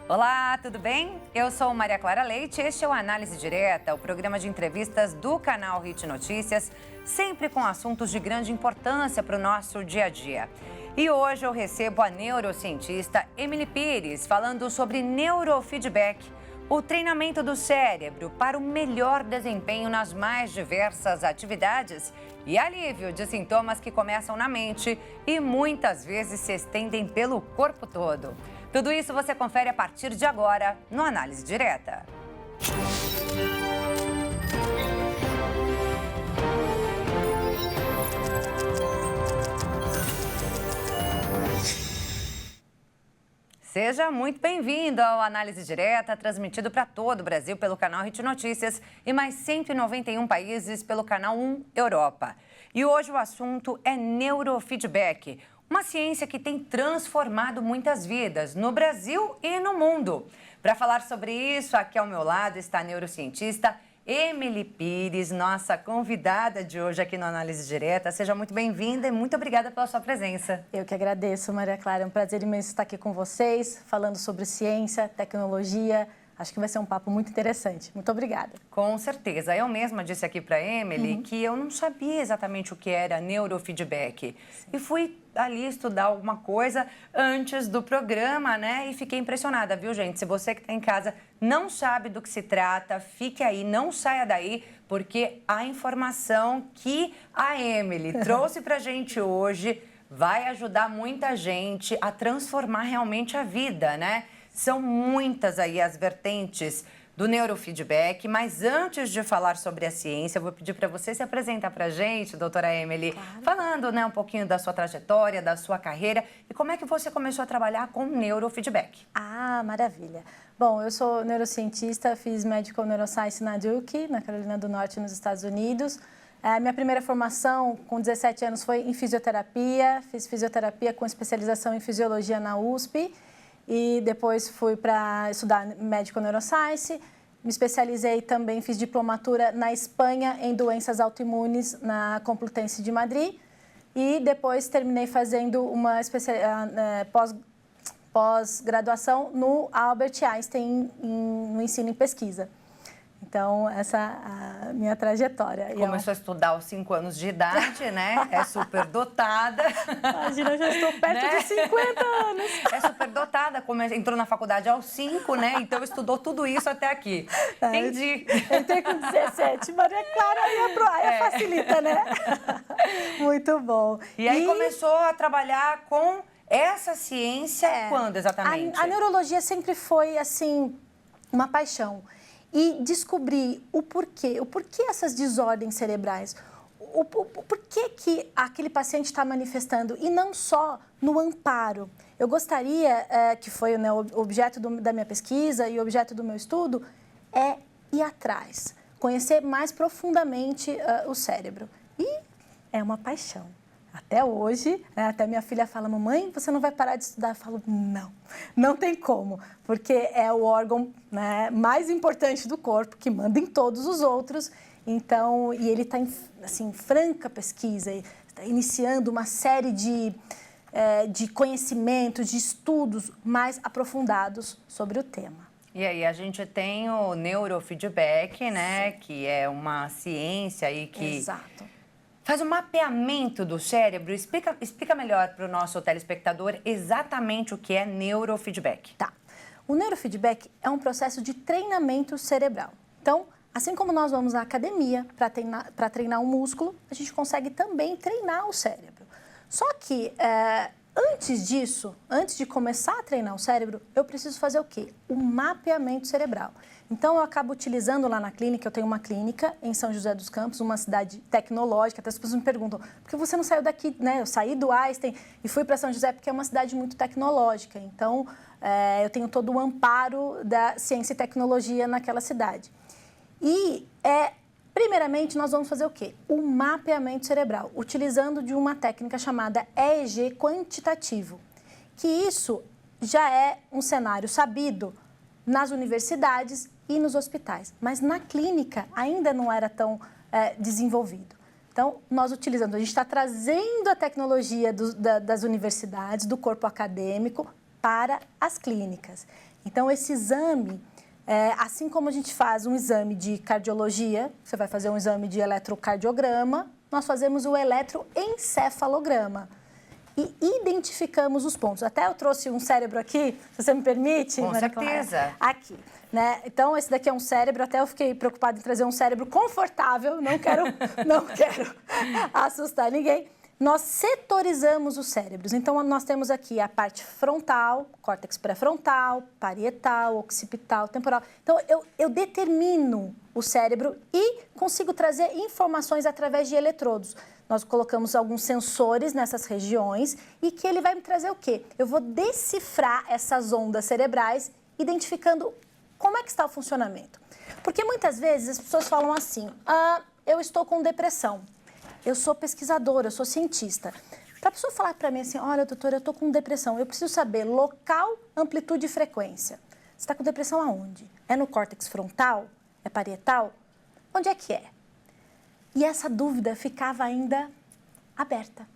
Olá, tudo bem? Eu sou Maria Clara Leite e este é o Análise Direta, o programa de entrevistas do canal Hit Notícias, sempre com assuntos de grande importância para o nosso dia a dia. E hoje eu recebo a neurocientista Emily Pires, falando sobre neurofeedback, o treinamento do cérebro para o melhor desempenho nas mais diversas atividades e alívio de sintomas que começam na mente e muitas vezes se estendem pelo corpo todo. Tudo isso você confere a partir de agora no Análise Direta. Seja muito bem-vindo ao Análise Direta, transmitido para todo o Brasil pelo canal Hit Notícias e mais 191 países pelo canal 1 Europa. E hoje o assunto é neurofeedback, uma ciência que tem transformado muitas vidas no Brasil e no mundo. Para falar sobre isso, aqui ao meu lado está a neurocientista Emily Pires, nossa convidada de hoje aqui no Análise Direta. Seja muito bem-vinda e muito obrigada pela sua presença. Eu que agradeço, Maria Clara. É um prazer imenso estar aqui com vocês, falando sobre ciência, tecnologia. Acho que vai ser um papo muito interessante. Muito obrigada. Com certeza. Eu mesma disse aqui para a Emily que eu não sabia exatamente o que era neurofeedback. Sim. E fui ali estudar alguma coisa antes do programa, né? E fiquei impressionada, viu, gente? Se você que está em casa não sabe do que se trata, fique aí, não saia daí, porque a informação que a Emily trouxe para a gente hoje vai ajudar muita gente a transformar realmente a vida, né? São muitas aí as vertentes do neurofeedback, mas antes de falar sobre a ciência, eu vou pedir para você se apresentar para a gente, doutora Emily, claro. Falando, né, um pouquinho da sua trajetória, da sua carreira e como é que você começou a trabalhar com neurofeedback. Ah, maravilha. Bom, eu sou neurocientista, fiz Medical Neuroscience na Duke, na Carolina do Norte, nos Estados Unidos. Minha primeira formação, com 17 anos, foi em fisioterapia, fiz fisioterapia com especialização em fisiologia na USP. E depois fui para estudar Medical Neuroscience, me especializei também, fiz diplomatura na Espanha em doenças autoimunes na Complutense de Madrid e depois terminei fazendo uma pós-graduação no Albert Einstein no ensino e pesquisa. Então, essa é a minha trajetória. Começou a estudar aos 5 anos de idade, né? É super dotada. Imagina, eu já estou perto de 50 anos. É super dotada, entrou na faculdade aos 5, né? Então, estudou tudo isso até aqui. Entendi. Entrei com 17, Maria Clara, aí facilita, né? Muito bom. E aí começou a trabalhar com essa ciência quando exatamente? A neurologia sempre foi, assim, uma paixão. E descobrir o porquê essas desordens cerebrais, o porquê que aquele paciente está manifestando e não só no amparo. Eu gostaria, que foi, né, o objeto da minha pesquisa e o objeto do meu estudo, é ir atrás, conhecer mais profundamente o cérebro. E é uma paixão. Até hoje, né, até minha filha fala, mamãe, você não vai parar de estudar? Eu falo, não tem como, porque é o órgão, né, mais importante do corpo, que manda em todos os outros. Então, e ele está em assim, franca pesquisa, está iniciando uma série de conhecimentos, de estudos mais aprofundados sobre o tema. E aí a gente tem o neurofeedback, né, sim, que é uma ciência aí que... Exato. Faz um mapeamento do cérebro. Explica melhor para o nosso telespectador exatamente o que é neurofeedback. Tá. O neurofeedback é um processo de treinamento cerebral. Então, assim como nós vamos à academia para treinar um músculo, a gente consegue também treinar o cérebro. Só que, antes disso, antes de começar a treinar o cérebro, eu preciso fazer o quê? O mapeamento cerebral. Então, eu acabo utilizando lá na clínica, eu tenho uma clínica em São José dos Campos, uma cidade tecnológica, até as pessoas me perguntam, por que você não saiu daqui, né? Eu saí do Einstein e fui para São José porque é uma cidade muito tecnológica. Então, eu tenho todo o amparo da ciência e tecnologia naquela cidade. E, primeiramente, nós vamos fazer o quê? O mapeamento cerebral, utilizando de uma técnica chamada EEG quantitativo, que isso já é um cenário sabido nas universidades e nos hospitais, mas na clínica ainda não era tão desenvolvido. Então, nós utilizamos, a gente está trazendo a tecnologia das universidades, do corpo acadêmico, para as clínicas. Então, esse exame, assim como a gente faz um exame de cardiologia, você vai fazer um exame de eletrocardiograma, nós fazemos o eletroencefalograma e identificamos os pontos. Até eu trouxe um cérebro aqui, se você me permite. Com certeza. Aqui, né? Então, esse daqui é um cérebro, até eu fiquei preocupada em trazer um cérebro confortável, não quero assustar ninguém. Nós setorizamos os cérebros. Então, nós temos aqui a parte frontal, córtex pré-frontal, parietal, occipital, temporal. Então, eu determino o cérebro e consigo trazer informações através de eletrodos. Nós colocamos alguns sensores nessas regiões e que ele vai me trazer o quê? Eu vou decifrar essas ondas cerebrais, identificando como é que está o funcionamento. Porque muitas vezes as pessoas falam assim, eu estou com depressão. Eu sou pesquisadora, eu sou cientista. Para a pessoa falar para mim assim, olha, doutora, eu estou com depressão, eu preciso saber local, amplitude e frequência. Você está com depressão aonde? É no córtex frontal? É parietal? Onde é que é? E essa dúvida ficava ainda aberta.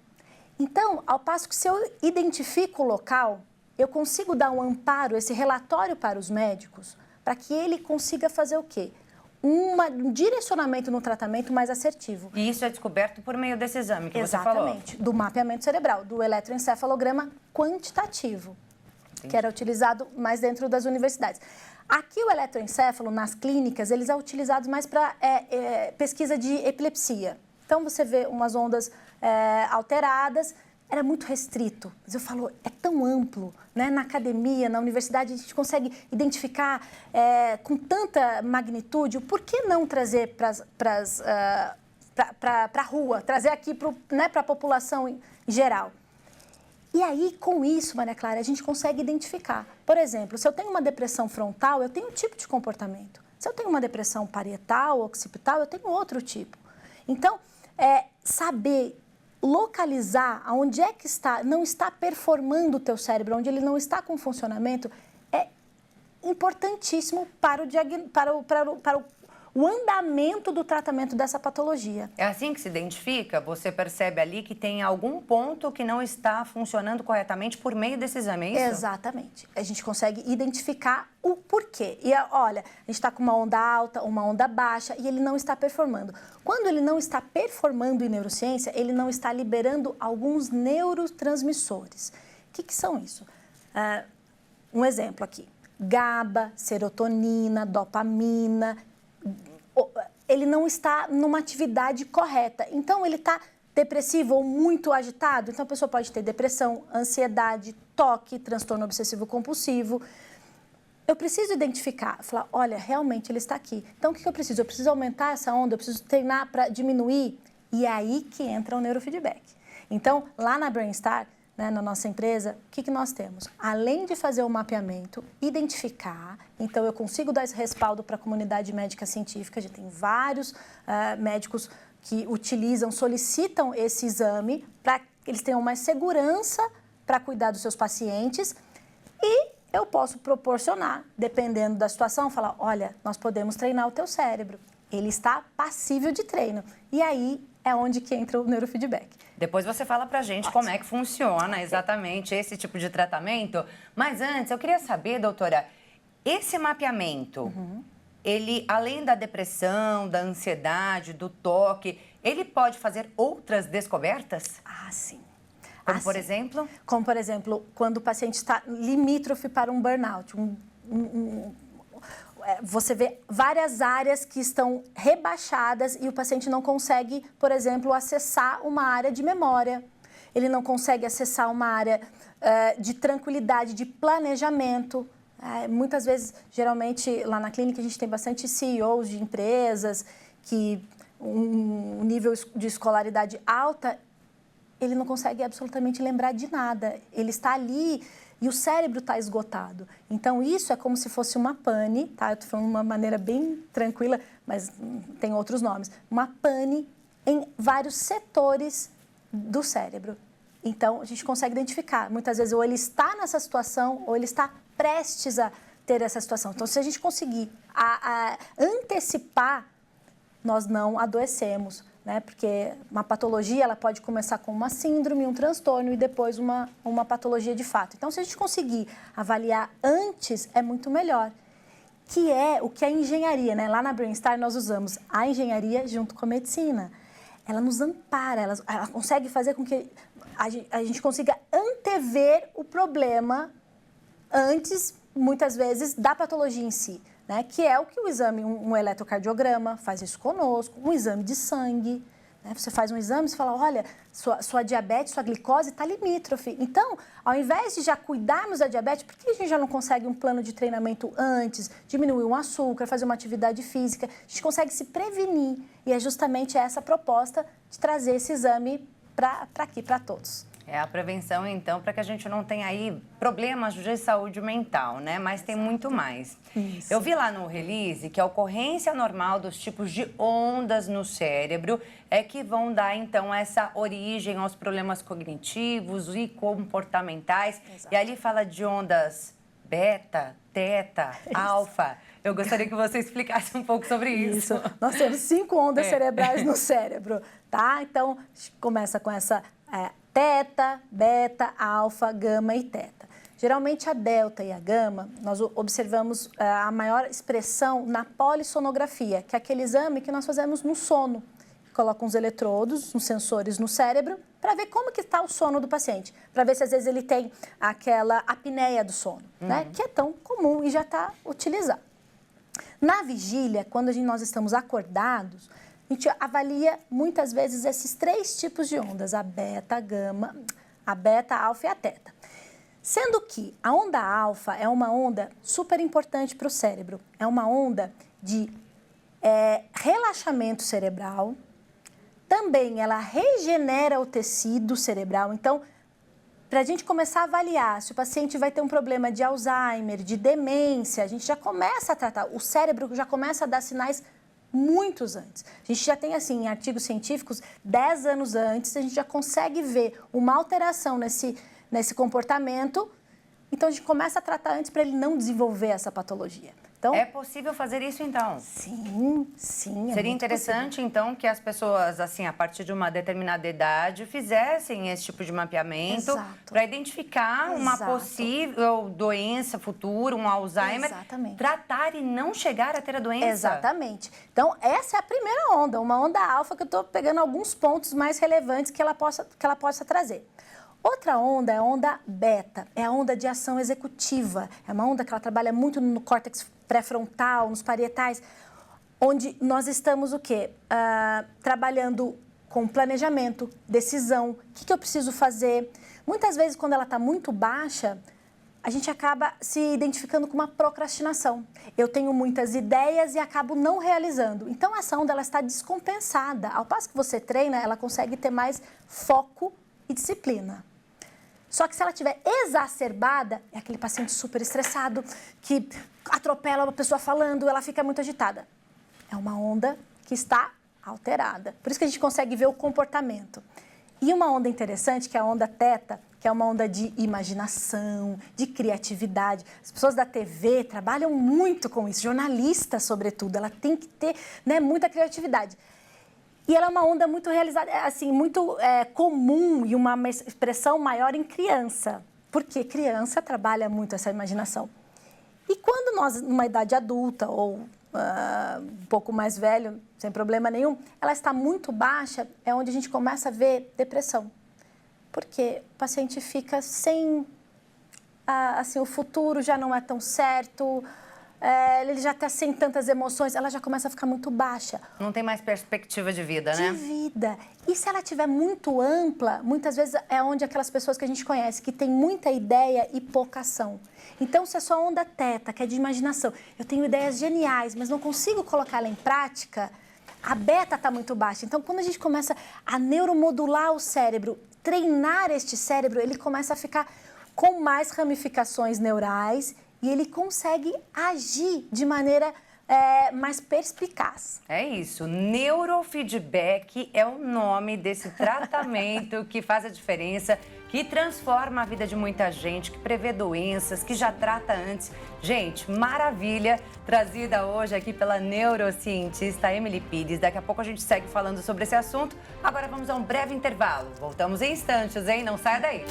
Então, ao passo que se eu identifico o local, eu consigo dar um amparo, esse relatório para os médicos, para que ele consiga fazer o quê? Um direcionamento no tratamento mais assertivo. E isso é descoberto por meio desse exame que você falou? Exatamente, do mapeamento cerebral, do eletroencefalograma quantitativo, que era utilizado mais dentro das universidades. Aqui o eletroencefalo, nas clínicas, eles são utilizados mais para pesquisa de epilepsia. Então, você vê umas ondas alteradas, era muito restrito. Mas eu falo, é tão amplo, né? Na academia, na universidade, a gente consegue identificar com tanta magnitude. Por que não trazer para a rua, trazer aqui para a população em geral? E aí, com isso, Maria Clara, a gente consegue identificar. Por exemplo, se eu tenho uma depressão frontal, eu tenho um tipo de comportamento. Se eu tenho uma depressão parietal, occipital, eu tenho outro tipo. Então, saber localizar aonde é que não está performando o teu cérebro, onde ele não está com funcionamento, é importantíssimo para o andamento do tratamento dessa patologia. É assim que se identifica? Você percebe ali que tem algum ponto que não está funcionando corretamente por meio desse exame, é isso? Exatamente. A gente consegue identificar o porquê. E olha, a gente está com uma onda alta, uma onda baixa e ele não está performando. Quando ele não está performando em neurociência, ele não está liberando alguns neurotransmissores. O que são isso? Um exemplo aqui. GABA, serotonina, dopamina. Ele não está numa atividade correta. Então, ele está depressivo ou muito agitado. Então, a pessoa pode ter depressão, ansiedade, toque, transtorno obsessivo-compulsivo. Eu preciso identificar, falar, olha, realmente ele está aqui. Então, o que eu preciso? Eu preciso aumentar essa onda, eu preciso treinar para diminuir. E é aí que entra o neurofeedback. Então, lá na Brainstar, né, na nossa empresa, o que nós temos? Além de fazer o mapeamento, identificar, então eu consigo dar esse respaldo para a comunidade médica científica, a gente tem vários médicos que utilizam, solicitam esse exame para que eles tenham mais segurança para cuidar dos seus pacientes e eu posso proporcionar, dependendo da situação, falar, olha, nós podemos treinar o teu cérebro, ele está passível de treino. E aí é onde que entra o neurofeedback. Depois você fala pra gente como é que funciona exatamente esse tipo de tratamento. Mas antes, eu queria saber, doutora, esse mapeamento, ele, além da depressão, da ansiedade, do toque, ele pode fazer outras descobertas? Ah, sim. Como, por exemplo? Como, por exemplo, quando o paciente está limítrofe para um burnout, você vê várias áreas que estão rebaixadas e o paciente não consegue, por exemplo, acessar uma área de memória. Ele não consegue acessar uma área de tranquilidade, de planejamento. Muitas vezes, geralmente, lá na clínica, a gente tem bastante CEOs de empresas que um nível de escolaridade alta, ele não consegue absolutamente lembrar de nada. Ele está ali e o cérebro está esgotado. Então, isso é como se fosse uma pane, tá? Eu estou falando de uma maneira bem tranquila, mas tem outros nomes. Uma pane em vários setores do cérebro. Então, a gente consegue identificar. Muitas vezes, ou ele está nessa situação, ou ele está prestes a ter essa situação. Então, se a gente conseguir antecipar, nós não adoecemos. né? Porque uma patologia, ela pode começar com uma síndrome, um transtorno e depois uma patologia de fato. Então, se a gente conseguir avaliar antes, é muito melhor. Que é o que a engenharia, né? Lá na Brainstar nós usamos a engenharia junto com a medicina. Ela nos ampara, ela consegue fazer com que a gente consiga antever o problema antes, muitas vezes, da patologia em si, né? Que é o que o exame, um eletrocardiograma faz isso conosco, um exame de sangue, né? Você faz um exame e fala, olha, sua diabetes, sua glicose está limítrofe. Então, ao invés de já cuidarmos da diabetes, por que a gente já não consegue um plano de treinamento antes, diminuir o açúcar, fazer uma atividade física? A gente consegue se prevenir e é justamente essa a proposta de trazer esse exame para aqui, para todos. É a prevenção, então, para que a gente não tenha aí problemas de saúde mental, né? Mas tem muito mais. Isso. Eu vi lá no release que a ocorrência normal dos tipos de ondas no cérebro é que vão dar, então, essa origem aos problemas cognitivos e comportamentais. Exato. E ali fala de ondas beta, teta, alfa. Eu gostaria que você explicasse um pouco sobre isso. Nós temos 5 ondas cerebrais no cérebro, tá? Então, a gente começa com essa teta, beta, alfa, gama e teta. Geralmente, a delta e a gama, nós observamos a maior expressão na polissonografia, que é aquele exame que nós fazemos no sono. Coloca uns eletrodos, uns sensores no cérebro, para ver como que está o sono do paciente. Para ver se, às vezes, ele tem aquela apneia do sono, né? Que é tão comum e já está utilizado. Na vigília, quando nós estamos acordados, a gente avalia muitas vezes esses 3 tipos de ondas, a beta, a gama, a beta, a alfa e a teta. Sendo que a onda alfa é uma onda super importante para o cérebro. É uma onda de relaxamento cerebral. Também ela regenera o tecido cerebral. Então, para a gente começar a avaliar se o paciente vai ter um problema de Alzheimer, de demência, a gente já começa a tratar. O cérebro já começa a dar sinais muitos antes. A gente já tem, assim, em artigos científicos, 10 anos antes, a gente já consegue ver uma alteração nesse comportamento. Então, a gente começa a tratar antes para ele não desenvolver essa patologia. Então, é possível fazer isso, então? Sim. Seria interessante, possível. Então, que as pessoas, assim, a partir de uma determinada idade, fizessem esse tipo de mapeamento para identificar uma possível doença futura, um Alzheimer, tratar e não chegar a ter a doença. Exatamente. Então, essa é a primeira onda, uma onda alfa, que eu estou pegando alguns pontos mais relevantes que ela possa trazer. Outra onda é a onda beta, é a onda de ação executiva. É uma onda que ela trabalha muito no córtex pré-frontal, nos parietais, onde nós estamos o quê? Trabalhando com planejamento, decisão, o que eu preciso fazer. Muitas vezes, quando ela está muito baixa, a gente acaba se identificando com uma procrastinação. Eu tenho muitas ideias e acabo não realizando. Então, essa onda ela está descompensada. Ao passo que você treina, ela consegue ter mais foco e disciplina. Só que se ela estiver exacerbada, é aquele paciente super estressado, que atropela uma pessoa falando, ela fica muito agitada. É uma onda que está alterada. Por isso que a gente consegue ver o comportamento. E uma onda interessante, que é a onda teta, que é uma onda de imaginação, de criatividade. As pessoas da TV trabalham muito com isso, jornalistas, sobretudo. Ela tem que ter, né, muita criatividade. E ela é uma onda muito realizada, assim, muito comum e uma expressão maior em criança. Porque criança trabalha muito essa imaginação. E quando nós, numa idade adulta ou um pouco mais velho, sem problema nenhum, ela está muito baixa, é onde a gente começa a ver depressão. Porque o paciente fica sem... assim, o futuro já não é tão certo... ele já está sem tantas emoções, ela já começa a ficar muito baixa. Não tem mais perspectiva de vida, né? De vida. E se ela estiver muito ampla, muitas vezes é onde aquelas pessoas que a gente conhece, que tem muita ideia e pouca ação. Então, se a sua onda teta, que é de imaginação, eu tenho ideias geniais, mas não consigo colocá-la em prática, a beta está muito baixa. Então, quando a gente começa a neuromodular o cérebro, treinar este cérebro, ele começa a ficar com mais ramificações neurais e ele consegue agir de maneira mais perspicaz. É isso, neurofeedback é o nome desse tratamento que faz a diferença, que transforma a vida de muita gente, que prevê doenças, que já trata antes. Gente, maravilha, trazida hoje aqui pela neurocientista Emily Pires. Daqui a pouco a gente segue falando sobre esse assunto. Agora vamos a um breve intervalo. Voltamos em instantes, hein? Não saia daí.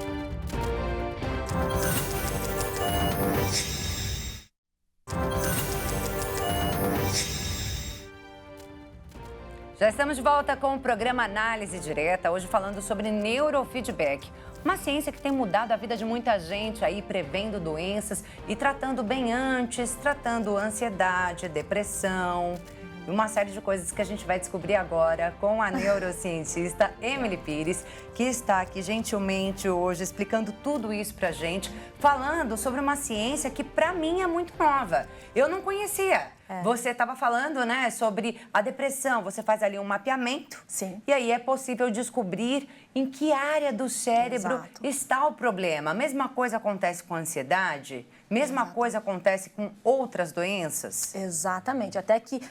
Já estamos de volta com o programa Análise Direta, hoje falando sobre neurofeedback. Uma ciência que tem mudado a vida de muita gente aí, prevendo doenças e tratando bem antes, tratando ansiedade, depressão, uma série de coisas que a gente vai descobrir agora com a neurocientista Emily Pires, que está aqui gentilmente hoje explicando tudo isso pra gente, falando sobre uma ciência que pra mim é muito nova. Eu não conhecia. Você estava falando, né, sobre a depressão. Você faz ali um mapeamento. Sim. E aí é possível descobrir em que área do cérebro está o problema. A mesma coisa acontece com a ansiedade? Mesma coisa acontece com outras doenças? Exatamente. Até que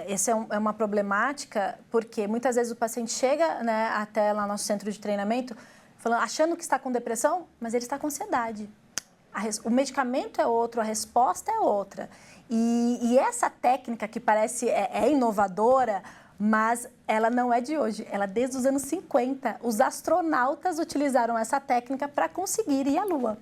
essa é uma problemática, porque muitas vezes o paciente chega, né, até lá no nosso centro de treinamento, achando que está com depressão, mas ele está com ansiedade. O medicamento é outro, a resposta é outra. E essa técnica que parece inovadora, mas ela não é de hoje. Ela desde os anos 50. Os astronautas utilizaram essa técnica para conseguir ir à Lua.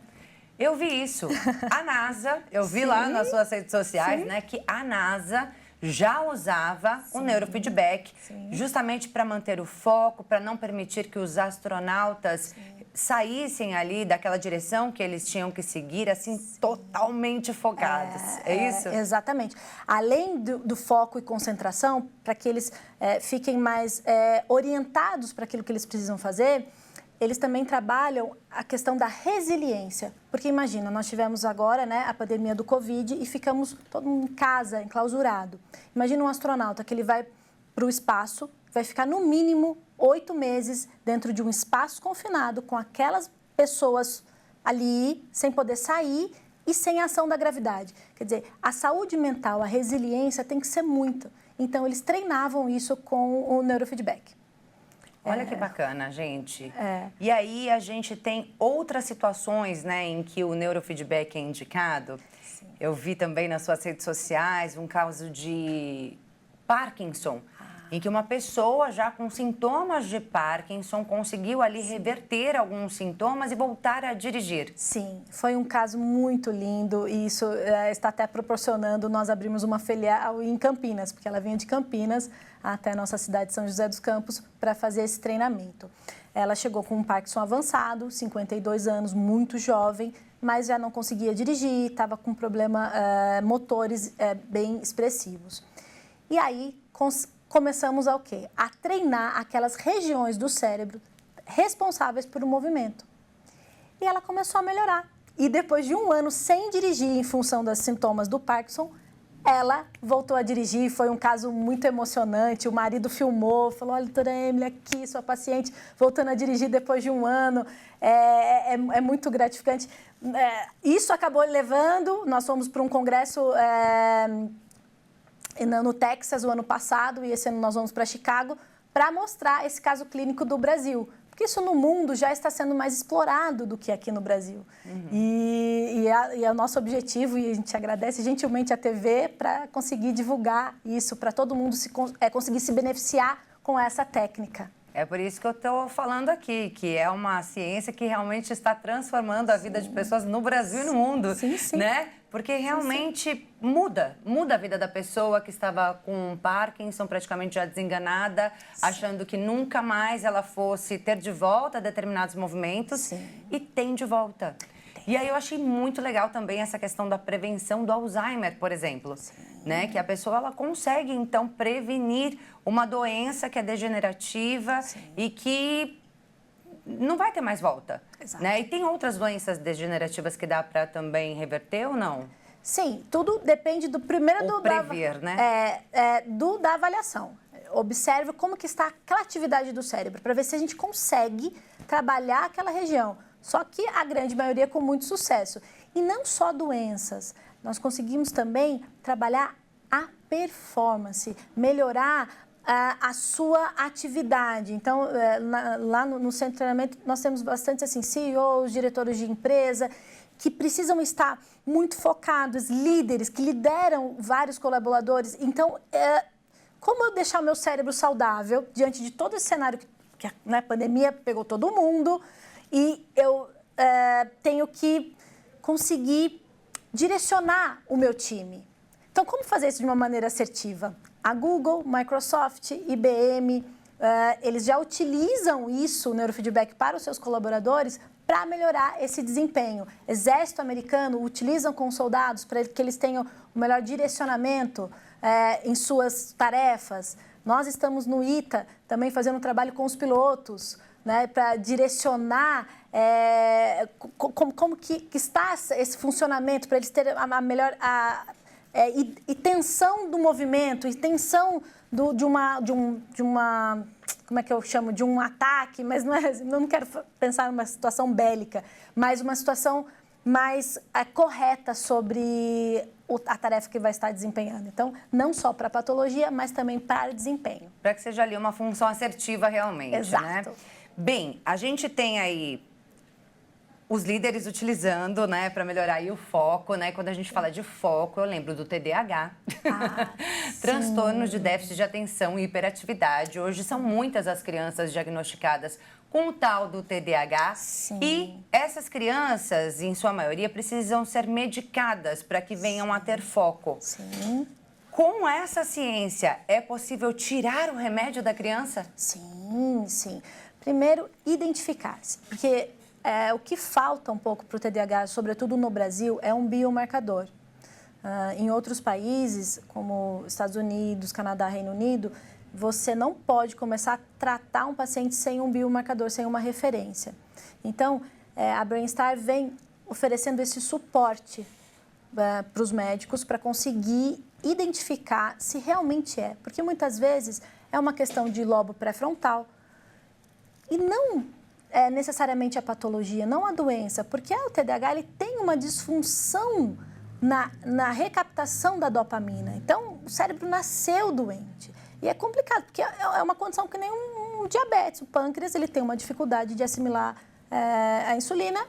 Eu vi isso. A NASA, eu vi lá nas suas redes sociais, né, que a NASA já usava o neurofeedback justamente para manter o foco, para não permitir que os astronautas saíssem ali daquela direção que eles tinham que seguir, assim, totalmente focados. É isso? Exatamente. Além do foco e concentração, para que eles fiquem mais orientados para aquilo que eles precisam fazer, eles também trabalham a questão da resiliência. Porque imagina, nós tivemos agora, né, a pandemia do Covid e ficamos todo mundo em casa, enclausurado. Imagina um astronauta que ele vai para o espaço, vai ficar no mínimo 8 meses dentro de um espaço confinado com aquelas pessoas ali, sem poder sair e sem a ação da gravidade. Quer dizer, a saúde mental, a resiliência tem que ser muito. Então, eles treinavam isso com o neurofeedback. Olha que bacana, gente. E aí a gente tem outras situações, né, em que o neurofeedback é indicado. Sim. Eu vi também nas suas redes sociais um caso de Parkinson, em que uma pessoa já com sintomas de Parkinson conseguiu ali reverter alguns sintomas e voltar a dirigir. Sim, foi um caso muito lindo e isso está até proporcionando, nós abrimos uma filial em Campinas, porque ela vinha de Campinas até a nossa cidade de São José dos Campos para fazer esse treinamento. Ela chegou com um Parkinson avançado, 52 anos, muito jovem, mas já não conseguia dirigir, estava com problema motores bem expressivos. E aí começamos a quê? A treinar aquelas regiões do cérebro responsáveis por o movimento. E ela começou a melhorar. E depois de um ano sem dirigir em função dos sintomas do Parkinson, ela voltou a dirigir. Foi um caso muito emocionante. O marido filmou, falou, olha, doutora Emily, aqui, sua paciente voltando a dirigir depois de um ano. É muito gratificante. Isso acabou levando, nós fomos para um congresso no Texas o ano passado, e esse ano nós vamos para Chicago, para mostrar esse caso clínico do Brasil. Porque isso no mundo já está sendo mais explorado do que aqui no Brasil. E é o nosso objetivo, e a gente agradece gentilmente a TV para conseguir divulgar isso, para todo mundo conseguir se beneficiar com essa técnica. É por isso que eu estou falando aqui, que é uma ciência que realmente está transformando a vida de pessoas no Brasil e no mundo, né? Porque realmente muda a vida da pessoa que estava com Parkinson, praticamente já desenganada, achando que nunca mais ela fosse ter de volta determinados movimentos, e tem de volta. E aí eu achei muito legal também essa questão da prevenção do Alzheimer, por exemplo, né? Que a pessoa ela consegue, então, prevenir uma doença que é degenerativa e que não vai ter mais volta, né? E tem outras doenças degenerativas que dá para também reverter ou não? Sim, tudo depende do primeiro... Ou prever, né? Da avaliação. Observe como que está aquela atividade do cérebro, para ver se a gente consegue trabalhar aquela região. Só que a grande maioria com muito sucesso. E não só doenças, nós conseguimos também trabalhar a performance, melhorar a sua atividade. Então, lá no centro de treinamento, nós temos bastante assim, CEOs, diretores de empresa, que precisam estar muito focados, líderes que lideram vários colaboradores. Então, como eu deixar o meu cérebro saudável diante de todo esse cenário que a pandemia pegou todo mundo e eu tenho que conseguir direcionar o meu time. Então, como fazer isso de uma maneira assertiva? A Google, Microsoft, IBM, eles já utilizam isso, o neurofeedback, para os seus colaboradores para melhorar esse desempenho. Exército americano utilizam com soldados para que eles tenham o melhor direcionamento em suas tarefas. Nós estamos no ITA também fazendo um trabalho com os pilotos, né, para direcionar como que está esse funcionamento, para eles terem a melhor... E tensão do movimento, e tensão de uma como é que eu chamo, de um ataque, mas eu não quero pensar numa situação bélica, mas uma situação mais correta sobre a tarefa que vai estar desempenhando. Então, não só para patologia, mas também para desempenho. Para que seja ali uma função assertiva realmente, Exato. Né? Bem, a gente tem aí os líderes utilizando, né, para melhorar aí o foco, né? Quando a gente fala de foco, eu lembro do TDAH, transtornos de déficit de atenção e hiperatividade. Hoje são muitas as crianças diagnosticadas com o tal do TDAH. Sim. E essas crianças, em sua maioria, precisam ser medicadas para que venham a ter foco. Sim. Com essa ciência, é possível tirar o remédio da criança? Sim, sim. Primeiro, identificar-se, porque o que falta um pouco para o TDAH, sobretudo no Brasil, é um biomarcador. Em outros países, como Estados Unidos, Canadá, Reino Unido, você não pode começar a tratar um paciente sem um biomarcador, sem uma referência. Então, a BrainStar vem oferecendo esse suporte para os médicos para conseguir identificar se realmente é. Porque muitas vezes é uma questão de lobo pré-frontal e não necessariamente a patologia, não a doença, porque o TDAH ele tem uma disfunção na recaptação da dopamina. Então, o cérebro nasceu doente. E é complicado, porque é uma condição que nem um diabetes. O pâncreas ele tem uma dificuldade de assimilar a insulina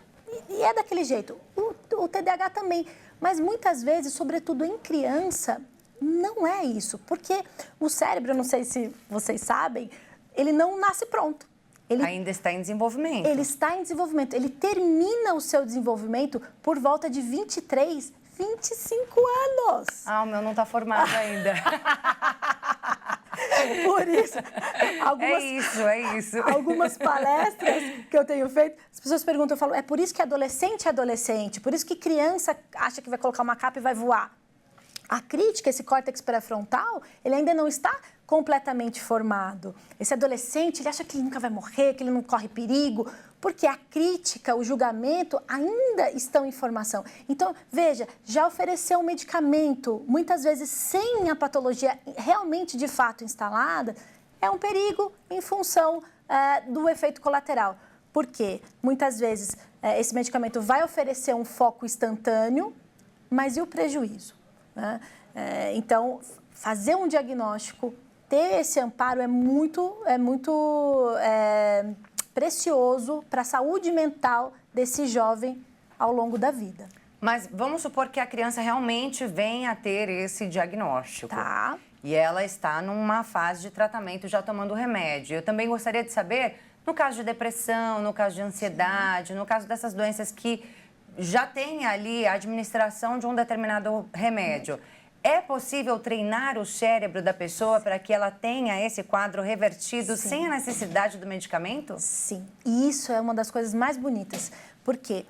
e é daquele jeito. O TDAH também. Mas muitas vezes, sobretudo em criança, não é isso. Porque o cérebro, eu não sei se vocês sabem, ele não nasce pronto. Ele ainda está em desenvolvimento. Ele está em desenvolvimento. Ele termina o seu desenvolvimento por volta de 23, 25 anos. O meu não está formado ainda. Por isso, é isso. Algumas palestras que eu tenho feito, as pessoas perguntam, eu falo, é por isso que adolescente é adolescente, por isso que criança acha que vai colocar uma capa e vai voar. A crítica, esse córtex pré-frontal, ele ainda não está completamente formado. Esse adolescente, ele acha que ele nunca vai morrer, que ele não corre perigo, porque a crítica, o julgamento ainda estão em formação. Então, veja, já ofereceu um medicamento, muitas vezes sem a patologia realmente, de fato, instalada, é um perigo em função do efeito colateral. Por quê? Muitas vezes, esse medicamento vai oferecer um foco instantâneo, mas e o prejuízo? Né? Então, fazer um diagnóstico, ter esse amparo é muito precioso para a saúde mental desse jovem ao longo da vida. Mas vamos supor que a criança realmente venha a ter esse diagnóstico. Tá. E ela está numa fase de tratamento, já tomando remédio. Eu também gostaria de saber, no caso de depressão, no caso de ansiedade, no caso dessas doenças que já tem ali a administração de um determinado remédio. É possível treinar o cérebro da pessoa para que ela tenha esse quadro revertido sem a necessidade do medicamento? Sim, e isso é uma das coisas mais bonitas. Por quê?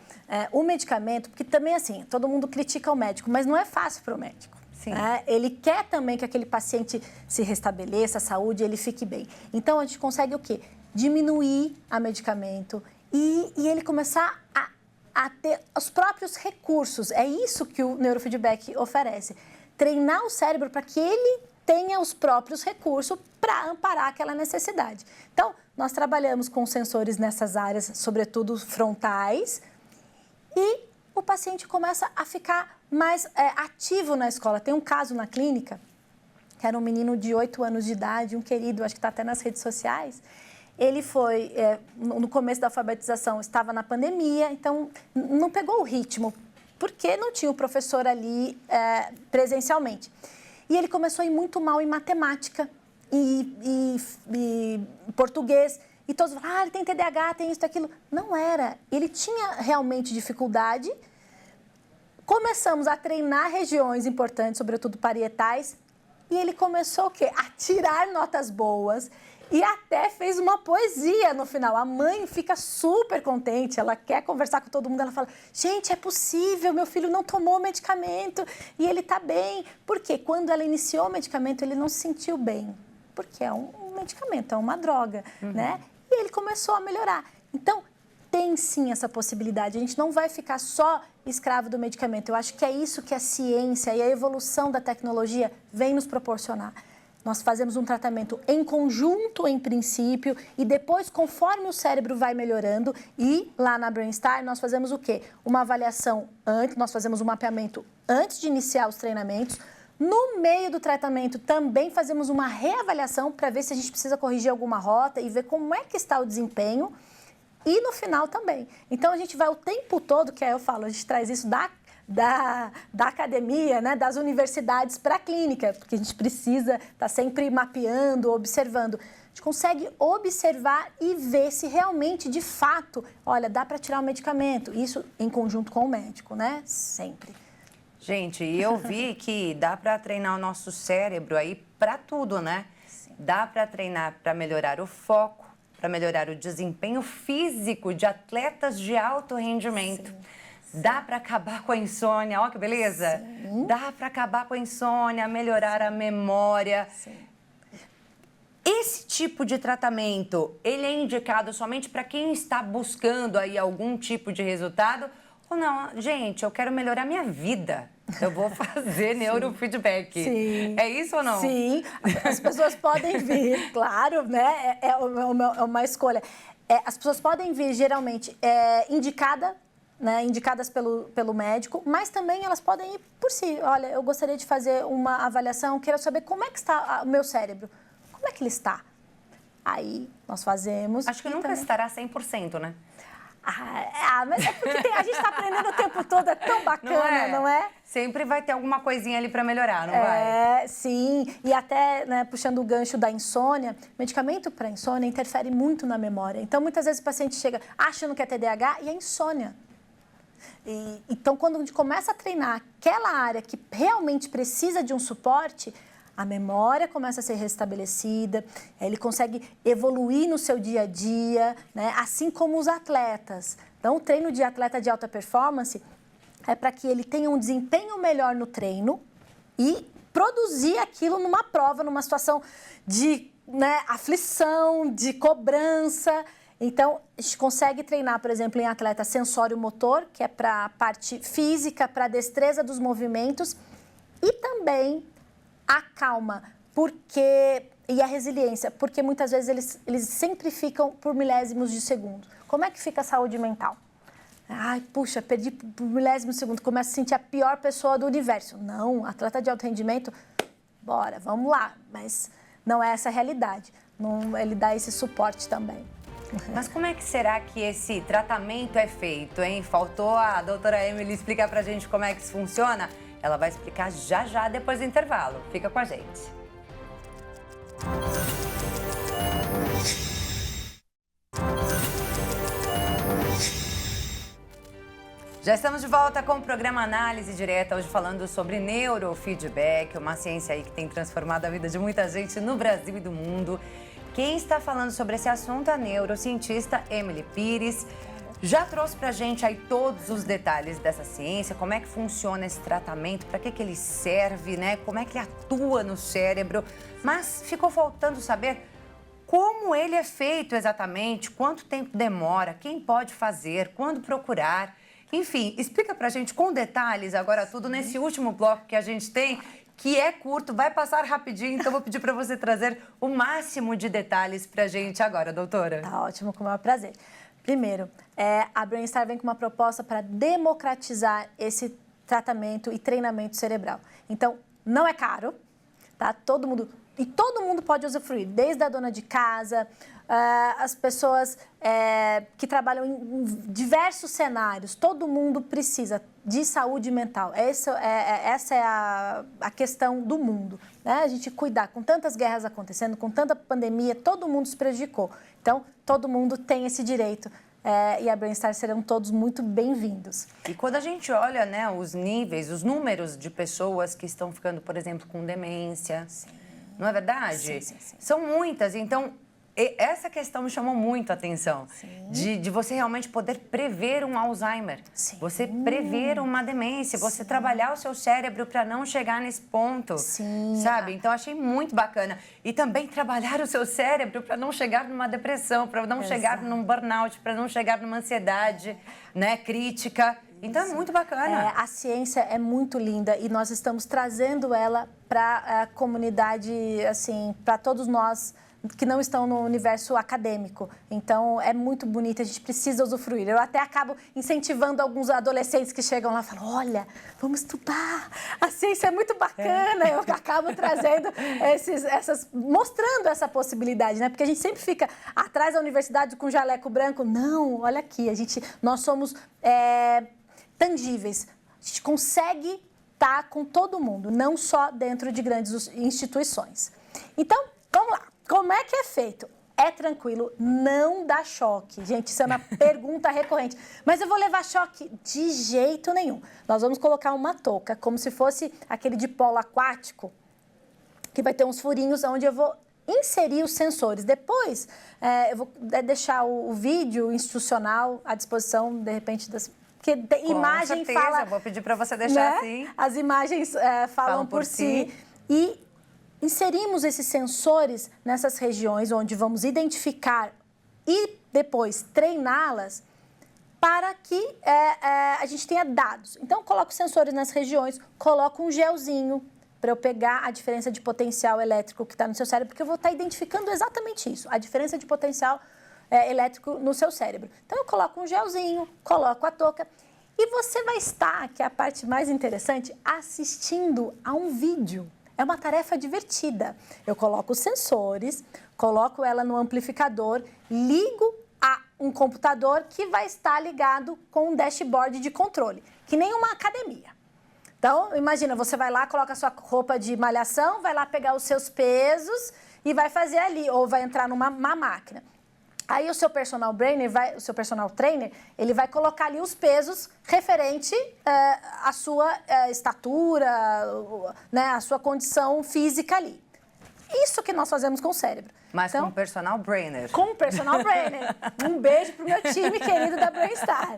O medicamento, porque também assim, todo mundo critica o médico, mas não é fácil para o médico. Sim. Ele quer também que aquele paciente se restabeleça, a saúde, ele fique bem. Então, a gente consegue o quê? Diminuir a medicamento e ele começar a ter os próprios recursos. É isso que o neurofeedback oferece. Treinar o cérebro para que ele tenha os próprios recursos para amparar aquela necessidade. Então, nós trabalhamos com sensores nessas áreas, sobretudo frontais, e o paciente começa a ficar mais ativo na escola. Tem um caso na clínica que era um menino de 8 anos de idade, um querido, acho que está até nas redes sociais. Ele foi, no começo da alfabetização, estava na pandemia, então não pegou o ritmo, porque não tinha o professor ali presencialmente. E ele começou a ir muito mal em matemática e português. E todos falaram, ele tem TDAH, tem isso, aquilo. Não era. Ele tinha realmente dificuldade. Começamos a treinar regiões importantes, sobretudo parietais, e ele começou o quê? A tirar notas boas e até fez uma poesia no final. A mãe fica super contente, ela quer conversar com todo mundo, ela fala, gente, é possível, meu filho não tomou medicamento e ele tá bem. Porque quando ela iniciou o medicamento, ele não se sentiu bem, porque é um medicamento, é uma droga, né? E ele começou a melhorar. Então, tem sim essa possibilidade. A gente não vai ficar só escravo do medicamento. Eu acho que é isso que a ciência e a evolução da tecnologia vem nos proporcionar. Nós fazemos um tratamento em conjunto, em princípio, e depois, conforme o cérebro vai melhorando, e lá na BrainStar nós fazemos o quê? Uma avaliação antes, nós fazemos um mapeamento antes de iniciar os treinamentos. No meio do tratamento também fazemos uma reavaliação para ver se a gente precisa corrigir alguma rota e ver como é que está o desempenho. E no final também. Então, a gente vai o tempo todo, que aí eu falo, a gente traz isso da academia, né, das universidades para a clínica, porque a gente precisa estar sempre mapeando, observando. A gente consegue observar e ver se realmente, de fato, olha, dá para tirar o medicamento. Isso em conjunto com o médico, né? Sempre. Gente, e eu vi que dá para treinar o nosso cérebro aí para tudo, né? Sim. Dá para treinar para melhorar o foco, para melhorar o desempenho físico de atletas de alto rendimento. Sim, sim. Dá para acabar com a insônia, olha que beleza. Sim. Dá para acabar com a insônia, melhorar a memória. Sim. Esse tipo de tratamento, ele é indicado somente para quem está buscando aí algum tipo de resultado? Ou não, gente, eu quero melhorar minha vida. Eu vou fazer neurofeedback. Sim. É isso ou não? Sim, as pessoas podem vir, claro, né? É uma escolha. As pessoas podem vir, geralmente, indicadas pelo médico, mas também elas podem ir por si. Olha, eu gostaria de fazer uma avaliação, quero saber como é que está o meu cérebro. Como é que ele está? Aí, nós fazemos... Acho que nunca também estará 100%, né? Mas é porque a gente está aprendendo o tempo todo, é tão bacana, não é? Sempre vai ter alguma coisinha ali para melhorar, não vai? Sim. E até, né, puxando o gancho da insônia, medicamento para insônia interfere muito na memória. Então, muitas vezes o paciente chega achando que é TDAH e é insônia. Então, quando a gente começa a treinar aquela área que realmente precisa de um suporte, a memória começa a ser restabelecida, ele consegue evoluir no seu dia a dia, né? Assim como os atletas. Então, o treino de atleta de alta performance é para que ele tenha um desempenho melhor no treino e produzir aquilo numa prova, numa situação de, né, aflição, de cobrança. Então, a gente consegue treinar, por exemplo, em atleta sensório-motor, que é para a parte física, para a destreza dos movimentos, e também a calma, e a resiliência, porque muitas vezes eles sempre ficam por milésimos de segundo. Como é que fica a saúde mental? Ai, puxa, perdi por milésimos de segundo, começa a sentir a pior pessoa do universo. Não, atleta de alto rendimento, bora, vamos lá, mas não é essa a realidade. Não, ele dá esse suporte também. Mas como é que será que esse tratamento é feito, hein? Faltou a doutora Emily explicar pra gente como é que isso funciona? Ela vai explicar já depois do intervalo. Fica com a gente. Já estamos de volta com o programa Análise Direta, hoje falando sobre neurofeedback, uma ciência aí que tem transformado a vida de muita gente no Brasil e do mundo. Quem está falando sobre esse assunto é a neurocientista Emily Pires. Já trouxe pra gente aí todos os detalhes dessa ciência, como é que funciona esse tratamento, para que ele serve, né? Como é que ele atua no cérebro. Mas ficou faltando saber como ele é feito exatamente, quanto tempo demora, quem pode fazer, quando procurar. Enfim, explica pra gente com detalhes agora tudo nesse último bloco que a gente tem, que é curto, vai passar rapidinho, então vou pedir para você trazer o máximo de detalhes pra gente agora, doutora. Tá ótimo, com o maior prazer. Primeiro, a BrainStar vem com uma proposta para democratizar esse tratamento e treinamento cerebral. Então, não é caro, tá? Todo mundo. E todo mundo pode usufruir, desde a dona de casa, as pessoas que trabalham em diversos cenários. Todo mundo precisa de saúde mental. Essa é a questão do mundo, né? A gente cuidar, com tantas guerras acontecendo, com tanta pandemia, todo mundo se prejudicou. Então, todo mundo tem esse direito. E a Brainstar serão todos muito bem-vindos. E quando a gente olha, né, os níveis, os números de pessoas que estão ficando, por exemplo, com demência, sim. Não é verdade? Sim. São muitas. Então, essa questão me chamou muito a atenção. De você realmente poder prever um Alzheimer. Sim. Você prever uma demência. Você trabalhar o seu cérebro para não chegar nesse ponto. Sim. Sabe? Então, achei muito bacana. E também trabalhar o seu cérebro para não chegar numa depressão, para não chegar num burnout, para não chegar numa ansiedade, né, crítica. Então, é muito bacana. A ciência é muito linda e nós estamos trazendo ela para a comunidade, assim, para todos nós que não estão no universo acadêmico. Então, é muito bonito, a gente precisa usufruir. Eu até acabo incentivando alguns adolescentes que chegam lá e falam, olha, vamos estudar, a ciência é muito bacana. Eu acabo trazendo mostrando essa possibilidade, né? Porque a gente sempre fica atrás da universidade com jaleco branco. Não, olha aqui, nós somos tangíveis. A gente consegue estar com todo mundo, não só dentro de grandes instituições. Então, vamos lá. Como é que é feito? É tranquilo, não dá choque. Gente, isso é uma pergunta recorrente. Mas eu vou levar choque? De jeito nenhum. Nós vamos colocar uma touca, como se fosse aquele de polo aquático, que vai ter uns furinhos onde eu vou inserir os sensores. Depois, eu vou deixar o vídeo institucional à disposição, de repente, porque imagem certeza, fala... vou pedir para você deixar, né? Assim. As imagens falam por si. E inserimos esses sensores nessas regiões onde vamos identificar e depois treiná-las para que a gente tenha dados. Então, eu coloco sensores nas regiões, coloco um gelzinho para eu pegar a diferença de potencial elétrico que está no seu cérebro, porque eu vou estar identificando exatamente isso, a diferença de potencial elétrico no seu cérebro. Então, eu coloco um gelzinho, coloco a touca e você vai estar, que é a parte mais interessante, assistindo a um vídeo. É uma tarefa divertida. Eu coloco os sensores, coloco ela no amplificador, ligo a um computador que vai estar ligado com um dashboard de controle, que nem uma academia. Então, imagina, você vai lá, coloca a sua roupa de malhação, vai lá pegar os seus pesos e vai fazer ali, ou vai entrar numa máquina. Aí o seu personal trainer, ele vai colocar ali os pesos referente à sua estatura, né, à sua condição física ali. Isso que nós fazemos com o cérebro. Mas então, com o personal brainer. Com o personal brainer. Um beijo pro meu time querido da Brainstar.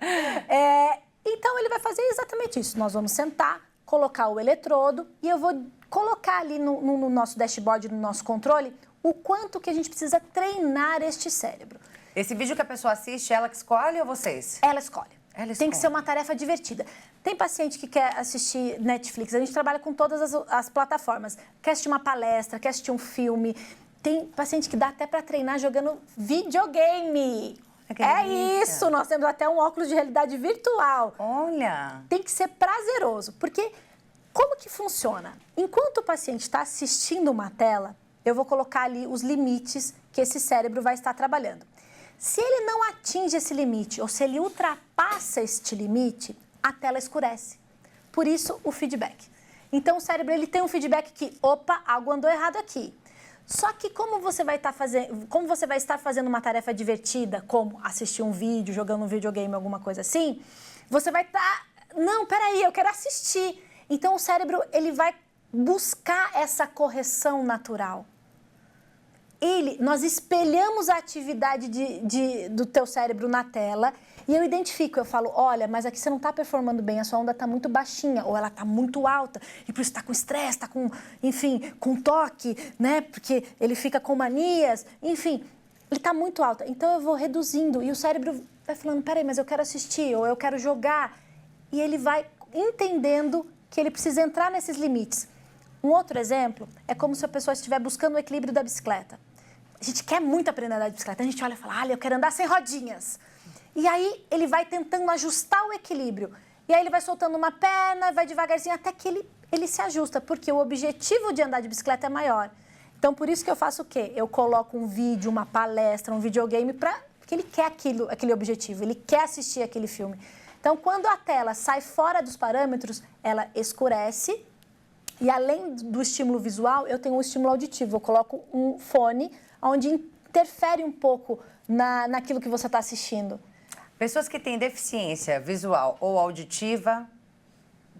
Então, ele vai fazer exatamente isso. Nós vamos sentar, colocar o eletrodo e eu vou colocar ali no nosso dashboard, no nosso controle, o quanto que a gente precisa treinar este cérebro. Esse vídeo que a pessoa assiste, ela que escolhe ou vocês? Ela escolhe. Tem que ser uma tarefa divertida. Tem paciente que quer assistir Netflix, a gente trabalha com todas as plataformas. Quer assistir uma palestra, quer assistir um filme. Tem paciente que dá até para treinar jogando videogame. Isso, nós temos até um óculos de realidade virtual. Olha! Tem que ser prazeroso, porque como que funciona? Enquanto o paciente está assistindo uma tela, eu vou colocar ali os limites que esse cérebro vai estar trabalhando. Se ele não atinge esse limite, ou se ele ultrapassa este limite, a tela escurece. Por isso, o feedback. Então, o cérebro ele tem um feedback que, opa, algo andou errado aqui. Só que como você vai estar fazendo uma tarefa divertida, como assistir um vídeo, jogando um videogame, alguma coisa assim, você vai estar... Não, peraí, eu quero assistir. Então, o cérebro ele vai buscar essa correção natural. Nós espelhamos a atividade do teu cérebro na tela e eu identifico, eu falo, olha, mas aqui você não está performando bem, a sua onda está muito baixinha ou ela está muito alta e por isso está com estresse, está com, enfim, com toque, né? Porque ele fica com manias, enfim, ele está muito alta. Então eu vou reduzindo e o cérebro vai falando, peraí, mas eu quero assistir ou eu quero jogar. E ele vai entendendo que ele precisa entrar nesses limites. Um outro exemplo é como se a pessoa estiver buscando o equilíbrio da bicicleta. A gente quer muito aprender a andar de bicicleta. A gente olha e fala, eu quero andar sem rodinhas. E aí ele vai tentando ajustar o equilíbrio. E aí ele vai soltando uma perna, vai devagarzinho até que ele se ajusta, porque o objetivo de andar de bicicleta é maior. Então, por isso que eu faço o quê? Eu coloco um vídeo, uma palestra, um videogame, porque ele quer aquele objetivo, ele quer assistir aquele filme. Então, quando a tela sai fora dos parâmetros, ela escurece e, além do estímulo visual, eu tenho um estímulo auditivo. Eu coloco um fone onde interfere um pouco naquilo que você está assistindo. Pessoas que têm deficiência visual ou auditiva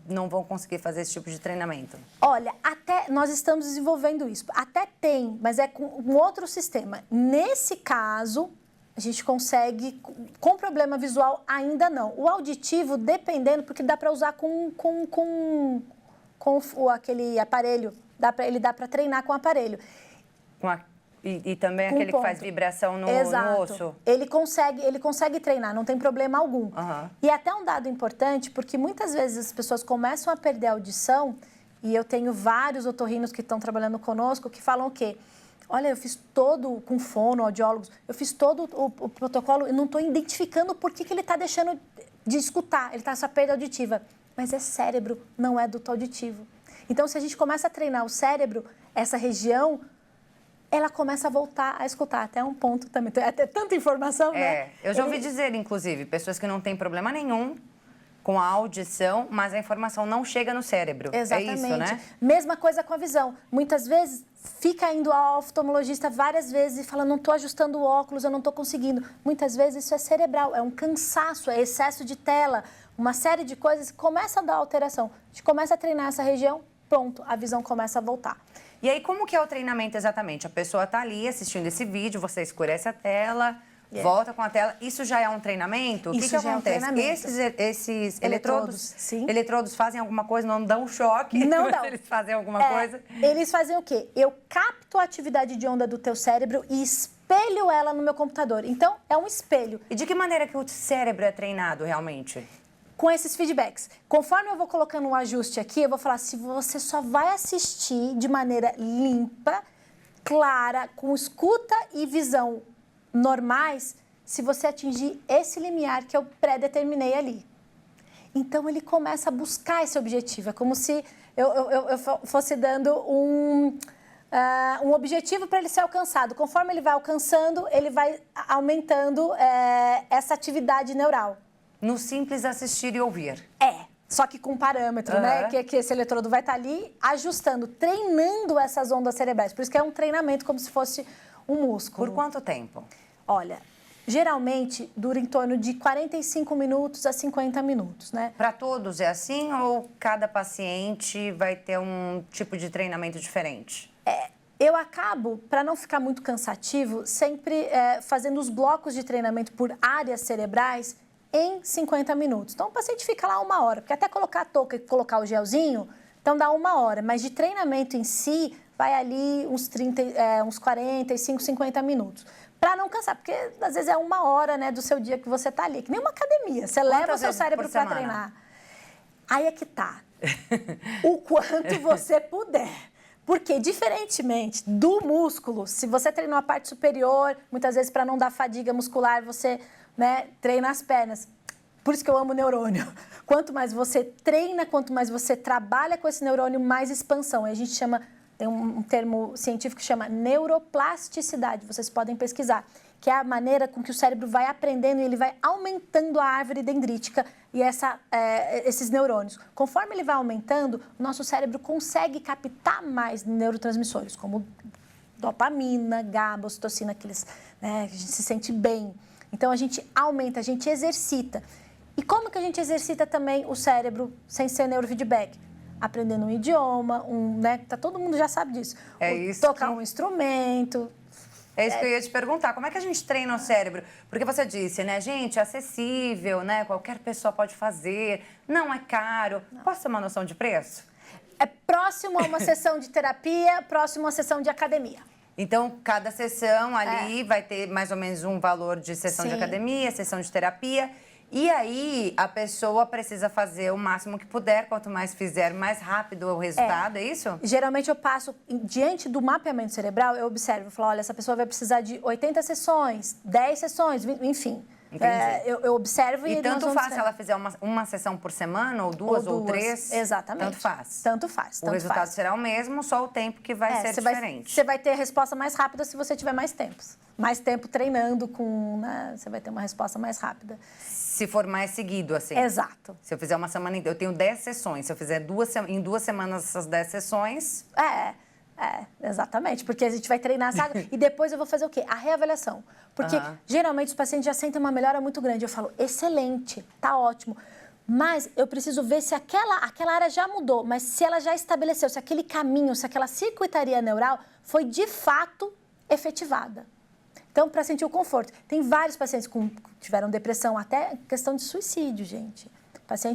não vão conseguir fazer esse tipo de treinamento? Olha, até nós estamos desenvolvendo isso. Até tem, mas é com um outro sistema. Nesse caso, a gente consegue, com problema visual ainda não. O auditivo, dependendo, porque dá para usar com aquele aparelho, ele dá para treinar com o aparelho. E também aquele que faz vibração no osso? Ele consegue treinar, não tem problema algum. E até um dado importante, porque muitas vezes as pessoas começam a perder a audição, e eu tenho vários otorrinos que estão trabalhando conosco que falam o quê? Olha, eu fiz todo, com fono, audiólogos, eu fiz todo o protocolo e não estou identificando por que ele está deixando de escutar, ele está com essa perda auditiva. Mas é cérebro, não é duto auditivo. Então, se a gente começa a treinar o cérebro, essa região, ela começa a voltar a escutar, até um ponto também. É tanta informação, né? Eu já ouvi dizer, inclusive, pessoas que não têm problema nenhum com a audição, mas a informação não chega no cérebro. Exatamente. É isso, né? Mesma coisa com a visão. Muitas vezes, fica indo ao oftalmologista várias vezes e fala, não estou ajustando o óculos, eu não estou conseguindo. Muitas vezes isso é cerebral, é um cansaço, é excesso de tela, uma série de coisas que começa a dar alteração. A gente começa a treinar essa região, pronto, a visão começa a voltar. E aí, como que é o treinamento exatamente? A pessoa está ali assistindo esse vídeo, você escurece a tela, volta com a tela. Isso já é um treinamento? Isso o que já acontece? É um treinamento. Esses eletrodos, sim. Eletrodos fazem alguma coisa, não dão choque? Não dão. Eles fazem alguma coisa? Eles fazem o quê? Eu capto a atividade de onda do teu cérebro e espelho ela no meu computador. Então, é um espelho. E de que maneira que o cérebro é treinado realmente? Com esses feedbacks. Conforme eu vou colocando um ajuste aqui, eu vou falar se você só vai assistir de maneira limpa, clara, com escuta e visão normais, se você atingir esse limiar que eu pré-determinei ali. Então, ele começa a buscar esse objetivo. É como se eu fosse dando um objetivo para ele ser alcançado. Conforme ele vai alcançando, ele vai aumentando essa atividade neural. No simples assistir e ouvir. Só que com parâmetro, né? Que esse eletrodo vai estar ali ajustando, treinando essas ondas cerebrais. Por isso que é um treinamento como se fosse um músculo. Por quanto tempo? Olha, geralmente dura em torno de 45 minutos a 50 minutos, né? Para todos é assim ou cada paciente vai ter um tipo de treinamento diferente? Eu acabo, para não ficar muito cansativo, sempre fazendo os blocos de treinamento por áreas cerebrais em 50 minutos. Então, o paciente fica lá 1 hora, porque até colocar a touca e colocar o gelzinho, então dá 1 hora. Mas de treinamento em si, vai ali uns 45, 50 minutos. Para não cansar, porque às vezes é 1 hora, né, do seu dia que você está ali. Que nem uma academia, você leva o seu cérebro para treinar. Aí é que tá. O quanto você puder. Porque, diferentemente do músculo, se você treinou a parte superior, muitas vezes para não dar fadiga muscular, você treina as pernas. Por isso que eu amo neurônio. Quanto mais você treina, quanto mais você trabalha com esse neurônio, mais expansão. E a gente chama, tem um termo científico que chama neuroplasticidade. Vocês podem pesquisar. Que é a maneira com que o cérebro vai aprendendo e ele vai aumentando a árvore dendrítica e esses neurônios. Conforme ele vai aumentando, o nosso cérebro consegue captar mais neurotransmissores, como dopamina, GABA, ocitocina, que a gente se sente bem. Então, a gente aumenta, a gente exercita. E como que a gente exercita também o cérebro sem ser neurofeedback? Aprendendo um idioma, tá, todo mundo já sabe disso. Tocar um instrumento. É isso que eu ia te perguntar. Como é que a gente treina o cérebro? Porque você disse, né, gente, é acessível, né? Qualquer pessoa pode fazer, não é caro. Não. Posso ter uma noção de preço? É próximo a uma sessão de terapia, próximo a uma sessão de academia. Então, cada sessão ali vai ter mais ou menos um valor de sessão de academia, sessão de terapia. E aí, a pessoa precisa fazer o máximo que puder. Quanto mais fizer, mais rápido o resultado, é isso? Geralmente, eu passo, diante do mapeamento cerebral, eu observo, falo, olha, essa pessoa vai precisar de 80 sessões, 10 sessões, enfim. Entendi. Eu observo E nós tanto vamos faz se treinar. ela fizer uma sessão por semana, ou duas, ou três. Exatamente. Tanto faz. Tanto faz. O resultado faz. será o mesmo, só o tempo que vai ser diferente. Você vai ter a resposta mais rápida se você tiver mais tempos. Mais tempo treinando com, né? Você vai ter uma resposta mais rápida. Se for mais seguido, assim. Exato. Se eu fizer uma semana inteira, eu tenho 10 sessões. Se eu fizer em 2 semanas essas 10 sessões... Exatamente, porque a gente vai treinar essa água e depois eu vou fazer o quê? A reavaliação. Porque geralmente os pacientes já sentem uma melhora muito grande. Eu falo, excelente, tá ótimo. Mas eu preciso ver se aquela área já mudou, mas se ela já estabeleceu, se aquele caminho, se aquela circuitaria neural foi de fato efetivada. Então, para sentir o conforto. Tem vários pacientes que tiveram depressão, até questão de suicídio, gente.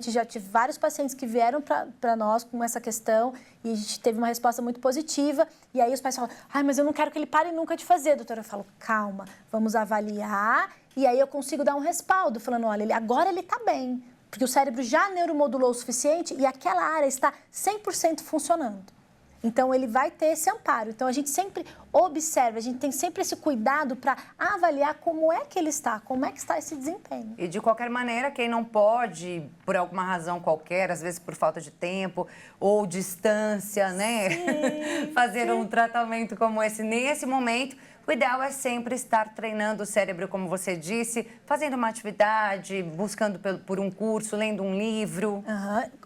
Já tive vários pacientes que vieram para nós com essa questão e a gente teve uma resposta muito positiva. E aí os pais falam, mas eu não quero que ele pare nunca de fazer, doutora. Eu falo, calma, vamos avaliar. E aí eu consigo dar um respaldo, falando, olha, agora ele está bem. Porque o cérebro já neuromodulou o suficiente e aquela área está 100% funcionando. Então, ele vai ter esse amparo. Então, a gente sempre observa, a gente tem sempre esse cuidado para avaliar como é que ele está, como é que está esse desempenho. E, de qualquer maneira, quem não pode, por alguma razão qualquer, às vezes por falta de tempo ou distância, né? Sim, fazer um tratamento como esse nesse momento, o ideal é sempre estar treinando o cérebro, como você disse, fazendo uma atividade, buscando por um curso, lendo um livro.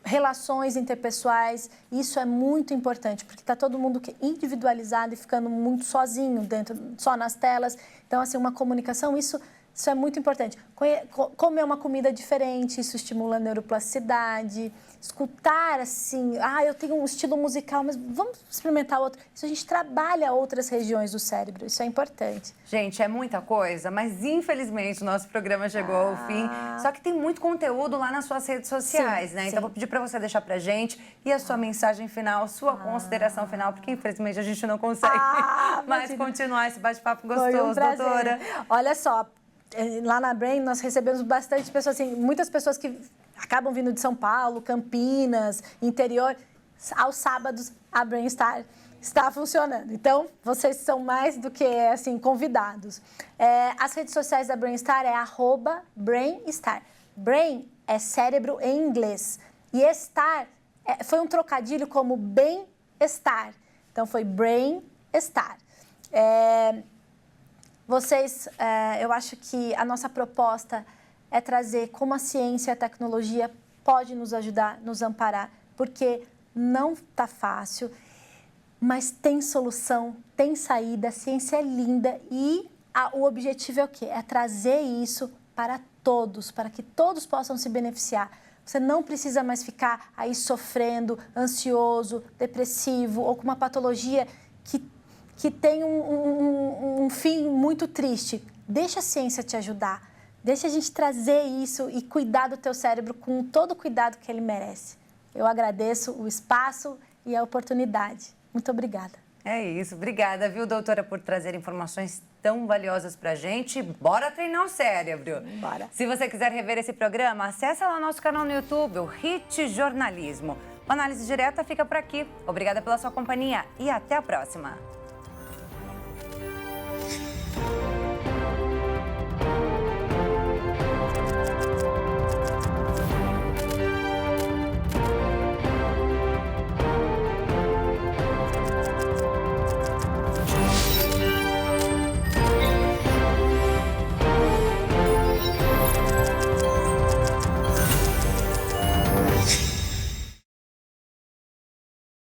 Relações interpessoais, isso é muito importante, porque está todo mundo individualizado e ficando muito sozinho, só nas telas. Então, assim, uma comunicação, isso é muito importante. Comer uma comida diferente, isso estimula a neuroplasticidade. Escutar, assim, eu tenho um estilo musical, mas vamos experimentar outro. Isso a gente trabalha outras regiões do cérebro, isso é importante. Gente, é muita coisa, mas infelizmente o nosso programa chegou ao fim. Só que tem muito conteúdo lá nas suas redes sociais, né? Então, vou pedir para você deixar pra gente e a sua mensagem final, sua consideração final, porque infelizmente a gente não consegue mais continuar esse bate-papo gostoso, doutora. Olha só, lá na Brain nós recebemos bastante pessoas, assim, muitas pessoas que acabam vindo de São Paulo, Campinas, interior. Aos sábados, a Brainstar está funcionando. Então, vocês são mais do que, assim, convidados. As redes sociais da Brainstar é @Brainstar. Brain é cérebro em inglês. E estar foi um trocadilho como bem-estar. Então, foi Brainstar. Eu acho que a nossa proposta é trazer como a ciência e a tecnologia pode nos ajudar, nos amparar, porque não está fácil, mas tem solução, tem saída, a ciência é linda e o objetivo é o quê? É trazer isso para todos, para que todos possam se beneficiar. Você não precisa mais ficar aí sofrendo, ansioso, depressivo ou com uma patologia que tem um fim muito triste. Deixa a ciência te ajudar. Deixa a gente trazer isso e cuidar do teu cérebro com todo o cuidado que ele merece. Eu agradeço o espaço e a oportunidade. Muito obrigada. É isso. Obrigada, viu, doutora, por trazer informações tão valiosas pra gente. Bora treinar o cérebro. Bora. Se você quiser rever esse programa, acesse lá o nosso canal no YouTube, o Hit Jornalismo. O Análise Direta fica por aqui. Obrigada pela sua companhia e até a próxima.